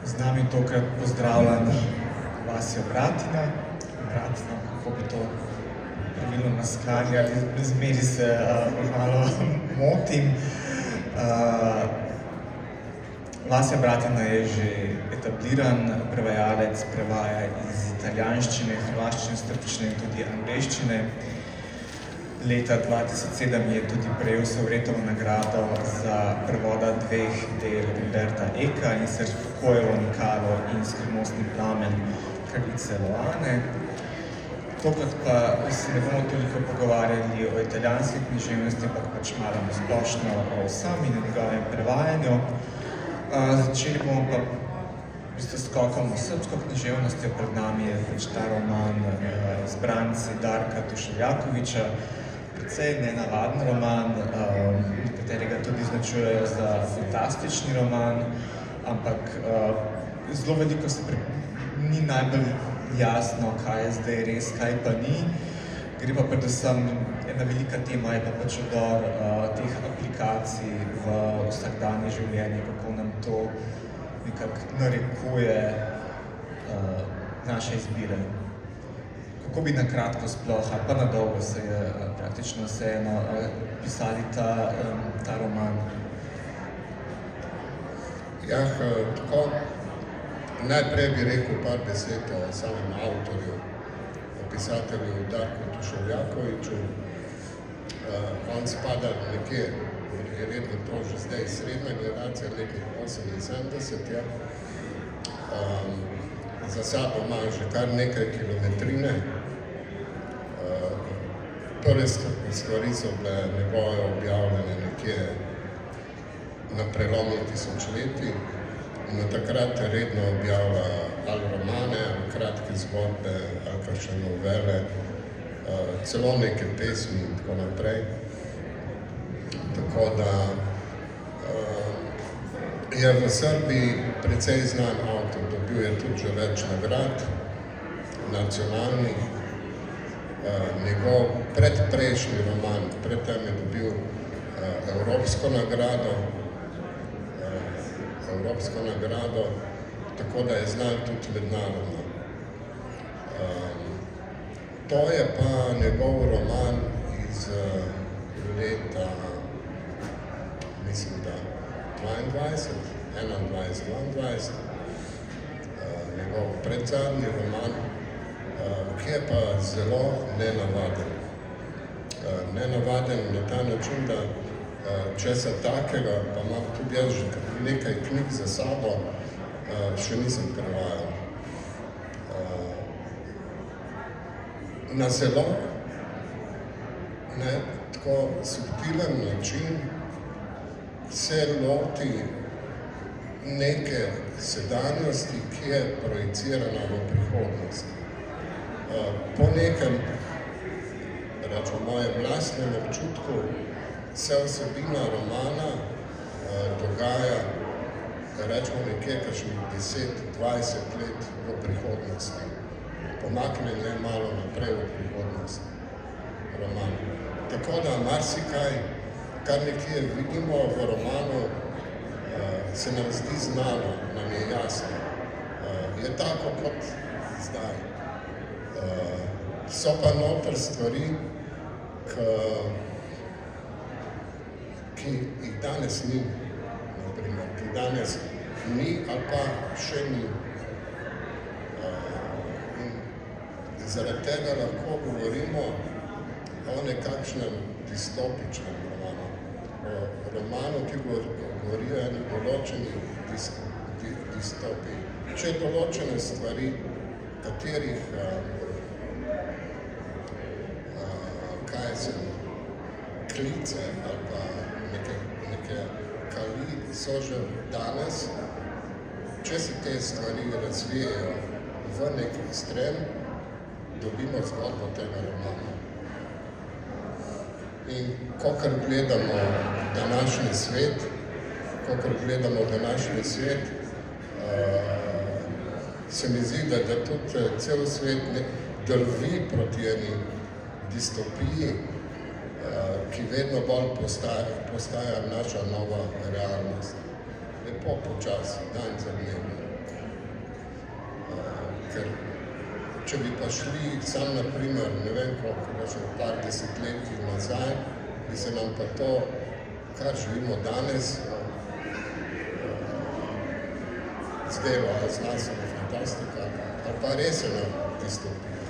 Z nami tokrat pozdravljam Vasjo Bratina. Bratina, kako bi to pravilno naskladjali, zmeri se malo motim. Vasja Bratina je že etabliran prevajalec, prevaja iz italijanščine, hrvaščine, srbščine in tudi angleščine. Leta 2007 je tudi prejel Sovretovo nagrado za prevoda dveh del Umberta Eka, in sicer Fukojevo Nikalo in Skrivnostni plamen kraljice Loane. Tokrat pa se ne bomo toliko pogovarjali o italijanski književnosti, ampak pač malo splošno o sami in njegovem prevajanju. Začeli bomo pa s skokom v srbsko književnostjo. Pred nami je pač ta roman Izbranci Darka Duševljakoviča, precej nenavaden roman, katerega tudi označujejo za fantastični roman, ampak zelo veliko ni najbolj jasno, kaj je zdaj res, kaj pa ni. Gre pa predvsem, ena velika tema je pa pač odor teh aplikacij v vsakdanje življenje, kako nam to nekako narekuje naše izbire. Kako bi na kratko sploh, ali pa na dolgo se je praktično vseeno pisali ta roman? Tako, najprej bi rekel par besed o samem avtorju, o pisatelju Darku Duševljakoviču. On spada nekje, je redno to že zdaj srednja generacija, letnih 78, za sabo ima že kar nekaj kilometrine. Prve stvari so bile njegove objavljene nekje na prelomu tisočletij in od takrat redno objavlja ali romane, ali kratke zgodbe, ali kakšne novele, celo neke pesmi in tako naprej. Tako da je v Srbiji precej znan avtor, dobil je tudi že več nagrad nacionalnih. Njegov predprejšnji roman, predtem je dobil Evropsko nagrado, tako da je znan tudi mednarodno. To je pa njegov roman iz leta, mislim da 21, njegov predzadnji roman, ki je pa zelo nenavaden. Nenavaden na ta način, da česa takega, pa imam tudi jaz že nekaj knjig za sabo, še nisem prevajal. Na zelo tako subtilen način se loti neke sedanjosti, ki je projicirana v prihodnost. Po nekem, rečem, mojem lastnem občutku, se vsebina romana dogaja, rečemo, nekje kakšnih 10-20 let v prihodnosti. Pomakne le malo naprej v prihodnost roman. Tako da marsikaj, kar nekje vidimo v romanu, se nam zdi znano, nam je jasno. Je tako kot zdaj. So pa noter stvari, ki jih danes ni, naprimer, ki danes ni ali pa še ni. Zaradi tega lahko govorimo o nekakšnem distopičnem romanu. O romanu, ki govori o eni določeni distopiji. Če določene stvari, katerih klice ali pa neke kali so že danes, če se te stvari razvijajo v nek ekstrem, dobimo zgodbo tega romana. In kakor gledamo današnji svet, se mi zdi, da tudi cel svet drvi proti eni distopiji, ki vedno bolj postaja naša nova realnost. Lepo počasi, dan za dnem. ker če bi pa šli sam na primer, ne vem koliko, že par desetletij nazaj, bi se nam pa to, kar živimo danes, zdelo, ali znanstvena fantastika, ali pa res je na distopija.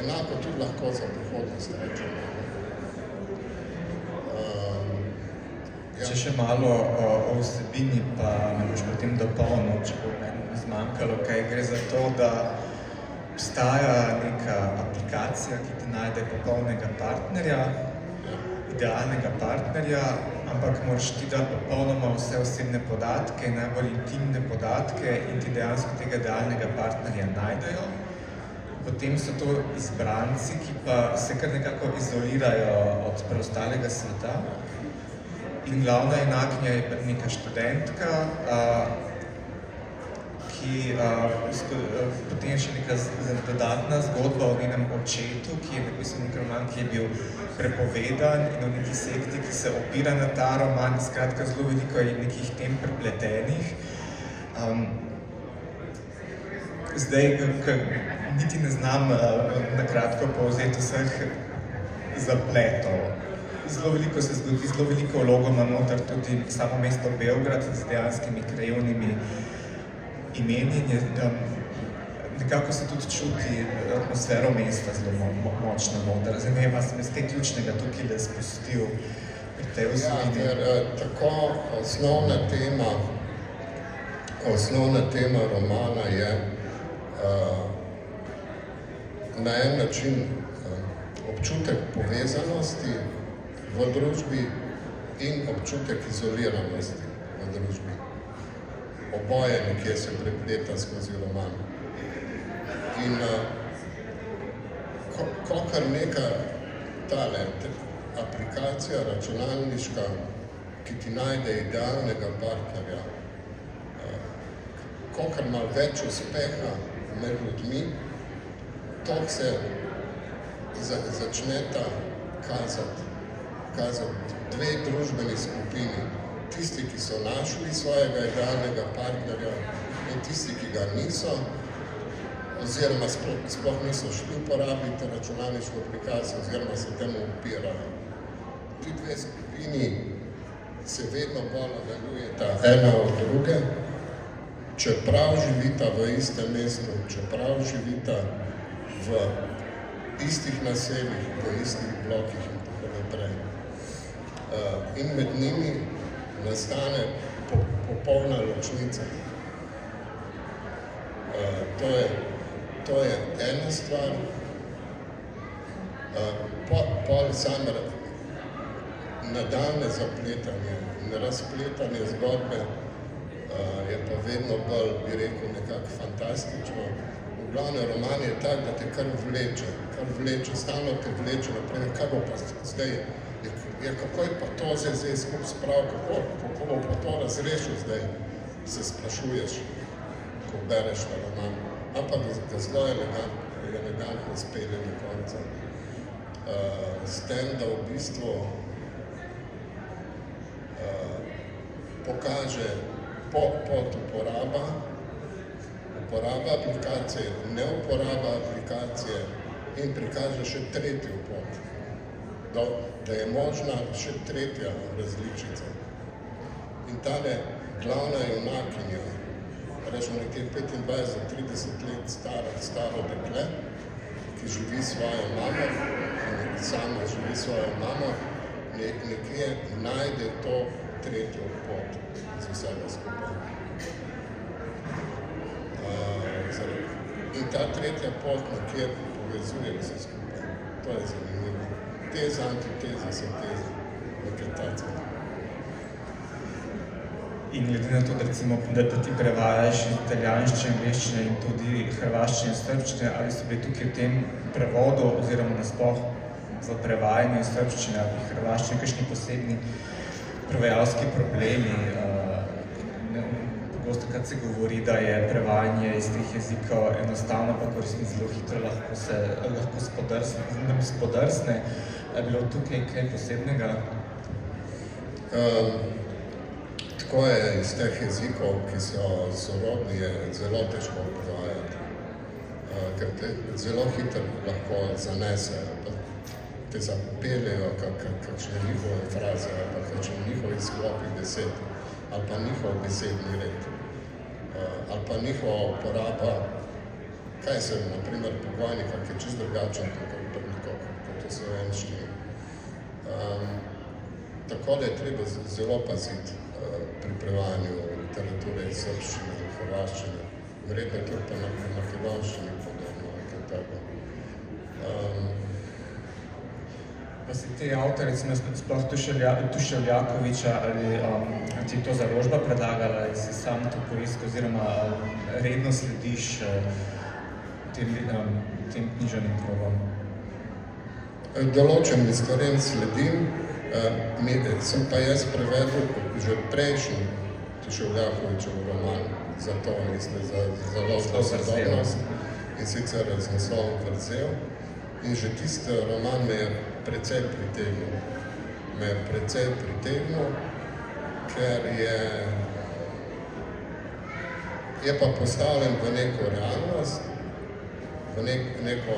Enako tudi lahko za prihodnost rečemo. Če še malo o vsebini, pa me boš potem dopolnil, če bo meni zmanjkalo, kaj gre za to, da obstaja neka aplikacija, ki ti najde popolnega partnerja, idealnega partnerja, ampak moraš ti dati popolnoma vse osebne podatke, najbolj intimne podatke in ti dejansko tega idealnega partnerja najdejo. Potem so to izbranci, ki pa se kar nekako izolirajo od preostalega sveta. In glavna enakinja je neka študentka, ki potem je še neka dodatna zgodba o njenem očetu, ki je napisal nek roman, ki je bil prepovedan in o neki sekti, ki se opira na ta roman. Skratka, zelo veliko je nekih tem prepletenih. Zdaj, niti ne znam na kratko povzeti vseh zapletov. Zelo veliko se zgodi, zelo veliko vlogo ima noter tudi samo mesto Beograd z dejanskimi krajevnimi imeni. Nekako se tudi čuti atmosfero mesta zelo močno noter. Zdaj, vas sem kaj ključnega tukaj le spustil pri tej vsebini. Ja, ker tako osnovna tema romana je na en način občutek povezanosti v družbi in občutek izoliranosti v družbi. Oboje nekje se prepleta skozi roman. In kakor neka tale aplikacija računalniška, ki ti najde idealnega partnerja, kakor ima več uspeha med ljudmi, toliko se začneta kazati dve družbeni skupini. Tisti, ki so našli svojega idealnega partnerja in tisti, ki ga niso, oziroma sploh niso šli uporabiti računalniško aplikacijo, oziroma se temu upirajo. Ti dve skupini se vedno bolj nadaljujeta ena od druge, čeprav živita v istem mestu, čeprav živita v istih naseljih, v istih blokih in tako naprej. In med njimi nastane popolna ločnica. To je ena stvar. Pol samo nadaljne zapletanje in razpletanje zgodbe je pa vedno bolj, bi rekel, nekako fantastično. V glavnem roman je tak, da te kar vleče, stalno te vleče naprej, kaj bo pa zdaj, kako je pa to zdaj skupaj sprav, kako bo pa to razrešil zdaj, se sprašuješ, ko bereš ta roman. Ampak ga zelo elegantno spelje do konca. S tem, da v bistvu pokaže uporaba aplikacije, neuporaba aplikacije in prikaže še tretjo pot, da je možna še tretja različica. In tale glavna junakinja, rečemo nekje 25-30 let staro dekle, ki živi svojo mamo, sama živi svojo mamo, nekje najde to tretjo pot z vsega skupaj. In ta tretja pot nekje povezuje vse skupaj. To je zanimivo. Teza, antiteza, sinteza, nekaj tacega. In glede na to, da recimo, da ti prevajaš italijanščine, angleščine in tudi hrvaščine in srbščine, ali so bili tukaj v tem prevodu oziroma nasploh v prevajanju srbščine ali hrvaščine kakšni posebni prevajalski problemi? Pogosto, kad se govori, da je prevajanje iz teh jezikov enostavno, pa korisni zelo hitro lahko spodrsne. Je bilo tukaj kaj posebnega? Tako je iz teh jezikov, ki so sorodni, je zelo težko prevajati. Ker te zelo hitro lahko zanesejo, pa te zapeljejo kakšne njihove fraze, ali pa kakšne njihovi sklopi besed, ali pa njihov besedni red, ali pa njihova uporaba, kaj se na primer pogojnika, ki je čisto drugačen kot v slovenščini. Tako da je treba zelo paziti pri prevajanju literature iz srbščine in hrvaščine. Verjetno je tudi pa na makedonščini podobno, nekaj tako. Pa si te avtor, recimo sploh Tuševljakoviča, ali ti je to založba predlagala, ali si sam to poiskal, oziroma redno slediš tem književnim krogom? Določenim stvarem sledim, sem pa jaz prevedel že prejšnji Tuševljakovičev roman, zato mislim, za založbo Sodobnost, in sicer z naslovom Vrzel. In že tisti roman me je precej pritegnil, ker je pa postavljen v neko realnost, v neko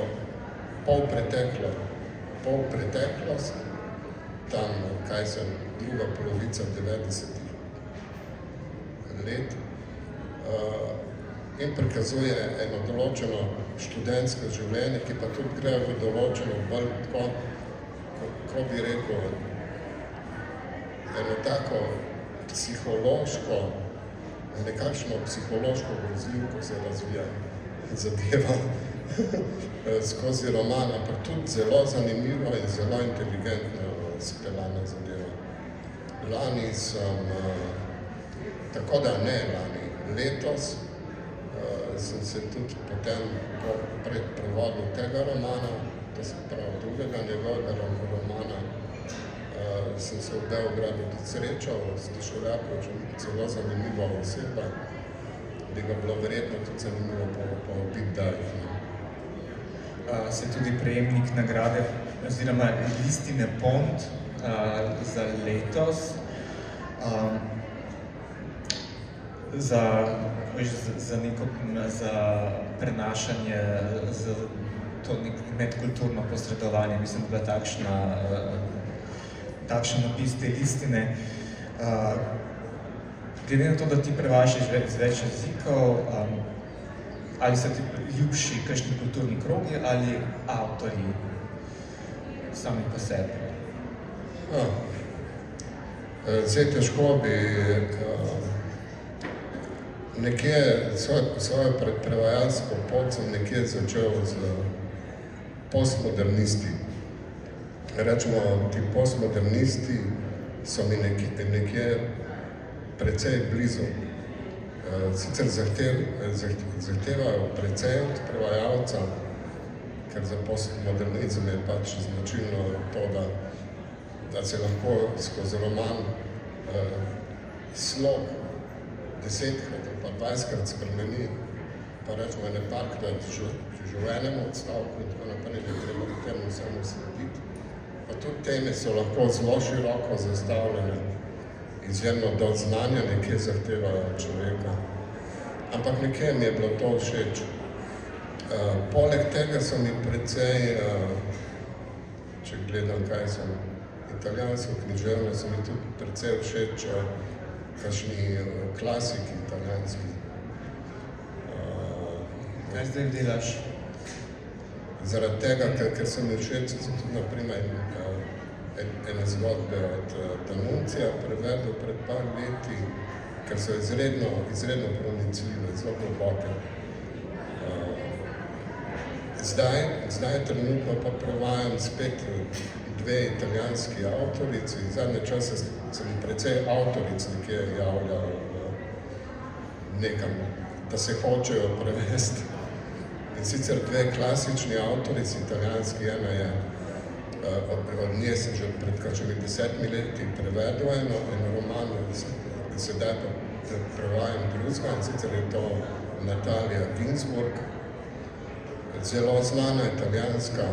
polpreteklost, tam, kaj sem, druga polovica 90-ih let, in prikazuje eno določeno študentsko življenje, ki pa tudi gre v določeno bolj tako, kako bi rekel, eno tako psihološko, nekakšno psihološko grozljivko se razvija zadeva skozi roman, ampak tudi zelo zanimivo in zelo inteligentno speljana zadeva. Lani sem, tako da ne lani, letos sem se tudi potem pred prevodom tega romana, to se pravi drugega njegovega romana, sem se v Beogradu tudi srečal s Tuševljakovičem, zelo zanimiva oseba, bi ga bilo verjetno tudi zanimivo povabiti dalje. Si tudi prejemnik nagrade oziroma listine Pont za letos, za prenašanje, za to medkulturno posredovanje. Mislim, da je takšen opis te listine. Glede na to, da ti prevajaš iz več jezikov, ali so ti ljubši kakšni kulturni krogi ali avtorji sami po sebi? Zdaj težko bi nekje svojo prevajalsko pot sem nekje začel z postmodernisti. Rečemo, ti postmodernisti so mi nekje precej blizu. Sicer zahtevajo precej od prevajalca, ker za postmodernizem je pač značilno to, da se lahko skozi roman slog 10-krat ali pa 20-krat spremeni, pa rečemo ene parkrat že v enem odstavku in tako naprej, da treba temu samo slediti. Pa tudi teme so lahko zelo široko zastavljene, izjemno do znanja nekje zahtevajo človeka. Ampak nekje mi je bilo to všeč. Poleg tega so mi precej, če gledam, kaj sem, italijansko književnost, so mi tudi precej všeč kakšni klasiki italijanski. Kaj zdaj delaš? Zaradi tega, ker so mi všeč tudi naprimer ene zgodbe od D'Annunzija prevedel pred par leti, ker so izredno pronicljive, zelo globoke. Zdaj trenutno pa prevajam spet dve italijanski avtorici. Zadnje čase se mi precej avtoric nekje javlja nekam, da se hočejo prevesti. In sicer dve klasični avtorici italijanski, ena je, od nje sem že pred kakšnimi 10 leti prevedel en roman, sedaj pa prevajam drugega, in sicer je to Natalija Ginzburg, zelo znana italijanska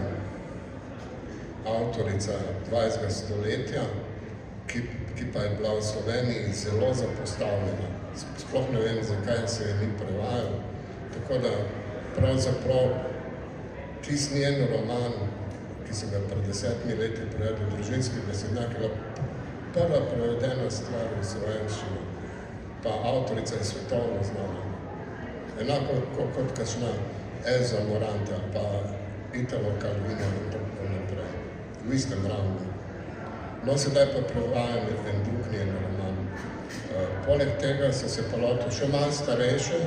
avtorica 20. stoletja, ki pa je bila v Sloveniji zelo zapostavljena. Sploh ne vem, zakaj se je ni prevajal. Tako da pravzaprav tisti njen roman, ki sem ga pred 10 leti prevedel, Družinski besednjak, je prva prevedena stvar v slovenščino, pa avtorica je svetovno znana. Enako kot kakšna Elza Morante ali pa Italo Calvino in tako naprej. V istem rangu. No, sedaj pa prevajam en drug njen roman. Poleg tega so se pa lotil še malo starejše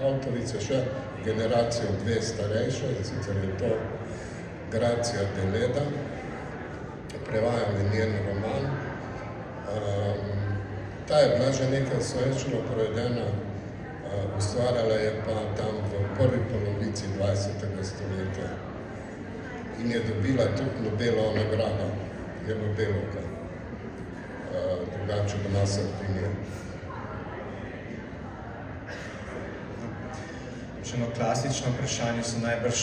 avtorice, še generacijo 2 starejše, in sicer je to Gracia Deleda. Prevajam njen roman. Ta je bila že nekaj slovenščino prevedena, ustvarjala je pa tam v prvi polovici 20. stoletja. In je dobila tudi Nobelovo nagrado, je Nobelovka, drugače doma Sardinija. Še eno klasično vprašanje so najbrž,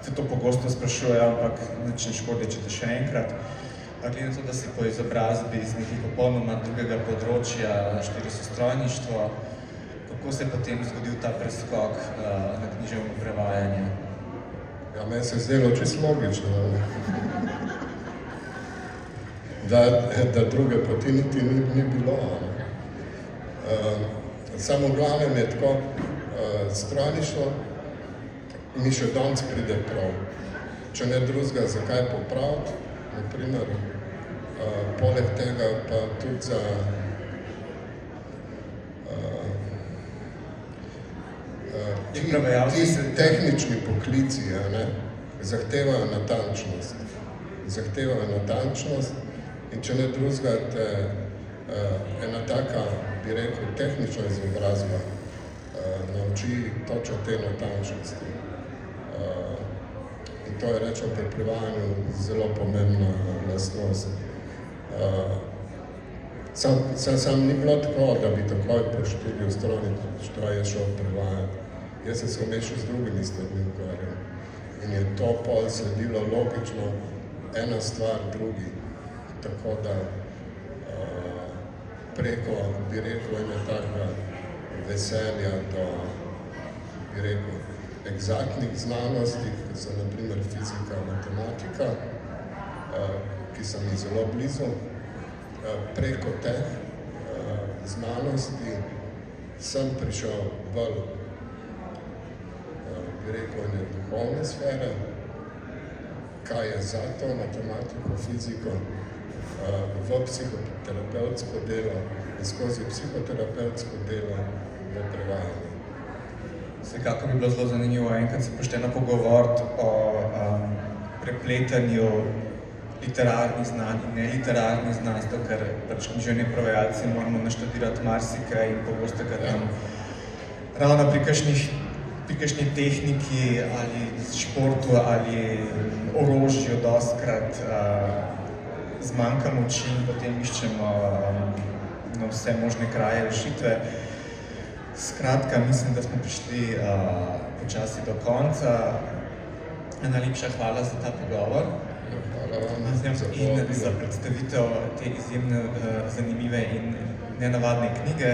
se to pogosto sprašujejo, ampak nič ne škodi, če te še enkrat. Glede na to, da si po izobrazbi iz nekaj popolnoma drugega področja, štiri so strojništvo, kako se je potem zgodil ta preskok na književno prevajanje? Ja, meni se je zdelo čisto logično, da druge poti niti ni bilo. Samo v glavnem je tako, strojništvo mi še danes pride prav. Če ne drugega, zakaj popraviti, naprimer, poleg tega pa tudi za ti tehnični poklici zahtevajo natančnost in če ne drugega te ena taka, bi rekel, tehnična izobrazba nauči točno te natančnosti. In to je, rečem, pri prevajanju zelo pomembna lastnost. Sam ni bilo tako, da bi takoj po študiju strojništva šel prevajati. Jaz sem se vmešal z drugimi stvarmi ukvarjal. In je to pol sledilo logično, ena stvar drugi. Tako da preko, bi rekel, ene taka veselja do, bi rekel, egzaktnih znanosti, kot so na primer fizika, matematika, ki so mi zelo blizu. Preko teh znanosti sem prišel bolj, bi rekel, ene duhovne sfere, kaj je za to matematiko, fiziko, v psihoterapevtsko delo in skozi psihoterapevtsko delo v prevajanju. Vsekakor bi bilo zelo zanimivo enkrat se pošteno pogovoriti o prepletanju literarnih znanj in neliterarnih znanstv, ker pač književni prevajalci moramo naštudirati marsikaj in pogosto tam ravno pri kakšni tehniki ali športu ali orožju dostikrat zmanjka moči in potem iščemo na vse možne kraje rešitve. Skratka, mislim, da smo prišli počasi do konca. Najlepša hvala za ta pogovor. Hvala vam in za predstavitev te izjemne, zanimive in nenavadne knjige.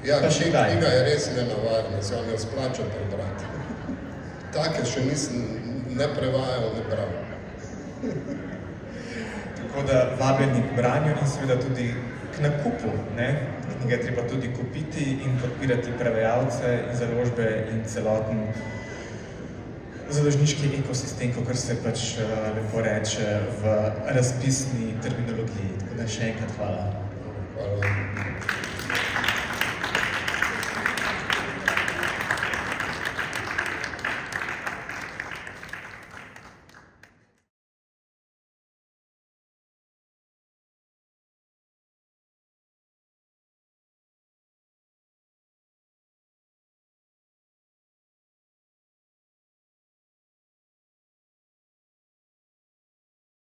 Ja, knjiga je res nenavadna, se vam jo splača prebrati. Take še nisem ne prevajal, ne bral. Tako da vabljeni k branju in seveda tudi k nakupu. Knjige je treba tudi kupiti in podpirati prevajalce in založbe in celoten založniški ekosistem, kakor se pač lepo reče v razpisni terminologiji. Tako da še enkrat hvala. Hvala.